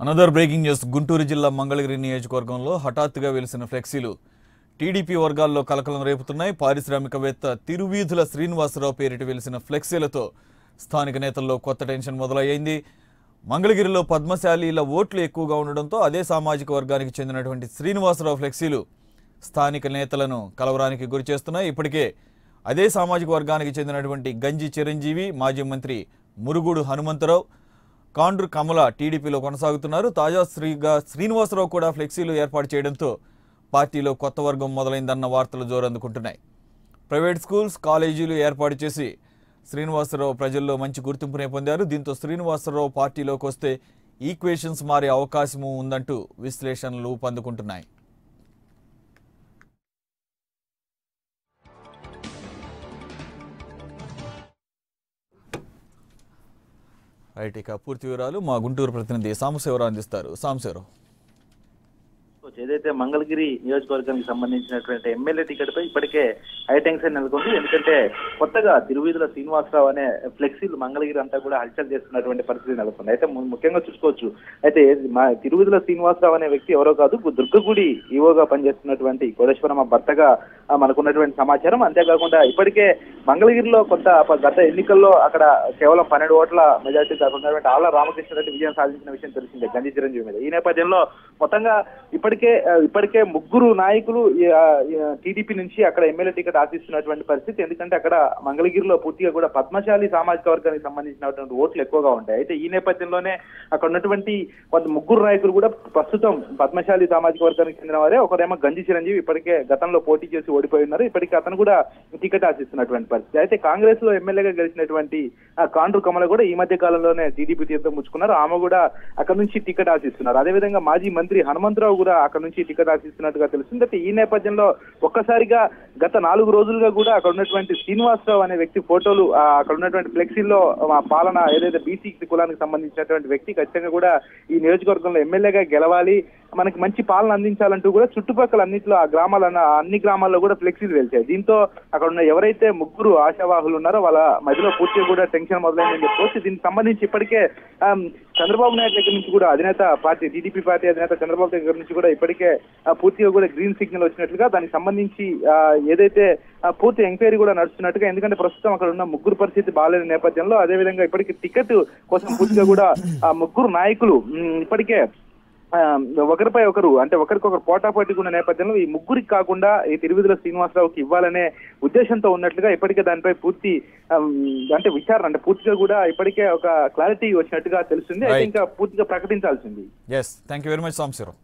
Another breaking news. Guntur జిల్లా మంగళగిరి నియోజకవర్గంలో హఠాత్తుగా వెలిసిన ఫ్లెక్సీలు టీడీపీ వర్గాల్లో కలకలం రేపుతున్నాయి. పారిశ్రామికవేత్త తిరువీధుల శ్రీనివాసరావు పేరిట వెలిసిన ఫ్లెక్సీలతో స్థానిక నేతల్లో కొత్త టెన్షన్ మొదలయ్యింది. మంగళగిరిలో పద్మశాలీల ఓట్లు ఎక్కువగా ఉండడంతో అదే సామాజిక వర్గానికి చెందినటువంటి శ్రీనివాసరావు ఫ్లెక్సీలు స్థానిక నేతలను కలవరానికి గురిచేస్తున్నాయి. ఇప్పటికే అదే సామాజిక వర్గానికి చెందినటువంటి గంజి చిరంజీవి, మాజీ మంత్రి మురుగుడు హనుమంతరావు, కాండ్రు కమల టీడీపీలో కొనసాగుతున్నారు. తాజాగా శ్రీనివాసరావు కూడా ఫ్లెక్సీలు ఏర్పాటు చేయడంతో పార్టీలో కొత్త వర్గం మొదలైందన్న వార్తలు జోరందుకుంటున్నాయి. ప్రైవేట్ స్కూల్స్, కాలేజీలు ఏర్పాటు చేసి శ్రీనివాసరావు ప్రజల్లో మంచి గుర్తింపునే పొందారు. దీంతో శ్రీనివాసరావు పార్టీలోకి వస్తే ఈక్వేషన్స్ మారే అవకాశము ఉందంటూ విశ్లేషణలు ఊపందుకుంటున్నాయి. రైట్, ఇక పూర్తి వివరాలు మా గుంటూరు ప్రతినిధి సాంబశివరావు అందిస్తారు. సాంబశివరావు, ఏదైతే మంగళగిరి నియోజకవర్గానికి సంబంధించినటువంటి ఎమ్మెల్యే టికెట్ పై ఇప్పటికే హై టెన్షన్ నెలకొంది. ఎందుకంటే కొత్తగా తిరువీధుల శ్రీనివాసరావు అనే ఫ్లెక్సీలు మంగళగిరి అంతా కూడా హల్చల్ చేస్తున్నటువంటి పరిస్థితి నెలకొంది. అయితే ముఖ్యంగా చూసుకోవచ్చు, అయితే మా తిరువీధుల శ్రీనివాసరావు అనే వ్యక్తి ఎవరో కాదు, దుర్గగుడి ఈవోగా పనిచేస్తున్నటువంటి కోటేశ్వరమ్మ భర్తగా మనకున్నటువంటి సమాచారం. అంతేకాకుండా ఇప్పటికే మంగళగిరిలో గత ఎన్నికల్లో అక్కడ కేవలం 12 ఓట్ల మెజార్టీ కాకుండా ఆళ్ల రామకృష్ణారెడ్డి విజయం సాధించిన విషయం తెలిసిందే గంజి చిరంజీవి మీద. ఈ నేపథ్యంలో మొత్తంగా ఇప్పటికే ముగ్గురు నాయకులు టీడీపీ నుంచి అక్కడ ఎమ్మెల్యే టికెట్ ఆశిస్తున్నటువంటి పరిస్థితి. ఎందుకంటే అక్కడ మంగళగిరిలో పూర్తిగా కూడా పద్మశాలి సామాజిక వర్గానికి సంబంధించినటువంటి ఓట్లు ఎక్కువగా ఉంటాయి. అయితే ఈ నేపథ్యంలోనే అక్కడ ఉన్నటువంటి ముగ్గురు నాయకులు కూడా ప్రస్తుతం పద్మశాలి సామాజిక వర్గానికి చెందిన వారే. ఒకరేమో గంజి చిరంజీవి ఇప్పటికే గతంలో పోటీ చేసి ఓడిపోయి ఉన్నారు. ఇప్పటికే అతను కూడా టికెట్ ఆశిస్తున్నటువంటి పరిస్థితి. అయితే కాంగ్రెస్ లో ఎమ్మెల్యేగా గెలిచినటువంటి కాండ్రు కమల కూడా ఈ మధ్య కాలంలోనే టీడీపీ తీర్థం ముచ్చుకున్నారు. ఆమె కూడా అక్కడ నుంచి టికెట్ ఆశిస్తున్నారు. అదేవిధంగా మాజీ మంత్రి హనుమంతరావు కూడా అక్కడ నుంచి టికెట్ ఆశిస్తున్నట్టుగా తెలుస్తుంది. అయితే ఈ నేపథ్యంలో ఒక్కసారిగా గత 4 రోజులుగా కూడా అక్కడ ఉన్నటువంటి శ్రీనివాసరావు అనే వ్యక్తి ఫోటోలు అక్కడ ఉన్నటువంటి ఫ్లెక్సీల్లో పాలన ఏదైతే బీసీ కులానికి సంబంధించినటువంటి వ్యక్తి ఖచ్చితంగా కూడా ఈ నియోజకవర్గంలో ఎమ్మెల్యేగా గెలవాలి, మనకి మంచి పాలన అందించాలంటూ కూడా చుట్టుపక్కల అన్నింటిలో అన్ని గ్రామాల్లో కూడా ఫ్లెక్సీలు వెళ్తాయి. దీంతో అక్కడ ఉన్న ఎవరైతే ముగ్గురు ఆశావాహులు ఉన్నారో వాళ్ళ మధ్యలో పూర్తిగా కూడా టెన్షన్ మొదలైందని చెప్పుకోవచ్చు. దీనికి సంబంధించి ఇప్పటికే చంద్రబాబు నాయుడు దగ్గర నుంచి కూడా టీడీపీ పార్టీ అధినేత చంద్రబాబు దగ్గర నుంచి కూడా ఇప్పటికే పూర్తిగా కూడా గ్రీన్ సిగ్నల్ వచ్చినట్లుగా, దానికి సంబంధించి ఏదైతే పూర్తి ఎంక్వైరీ కూడా నడుస్తున్నట్టుగా. ఎందుకంటే ప్రస్తుతం అక్కడ ఉన్న ముగ్గురు పరిస్థితి బాగాలేని నేపథ్యంలో అదేవిధంగా ఇప్పటికీ టికెట్ కోసం పూర్తిగా కూడా ముగ్గురు నాయకులు ఇప్పటికే ఒకరిపై ఒకరు ఒకరికొకరు పోటాపోటీగా ఉన్న నేపథ్యంలో ఈ ముగ్గురికి కాకుండా ఈ తిరువీధుల శ్రీనివాసరావుకి ఇవ్వాలనే ఉద్దేశంతో ఉన్నట్లుగా ఇప్పటికే దానిపై విచారణ పూర్తిగా కూడా ఇప్పటికే ఒక క్లారిటీ వచ్చినట్టుగా తెలుస్తుంది. అయితే ఇంకా పూర్తిగా ప్రకటించాల్సింది. Thank you very much Sambasivarao.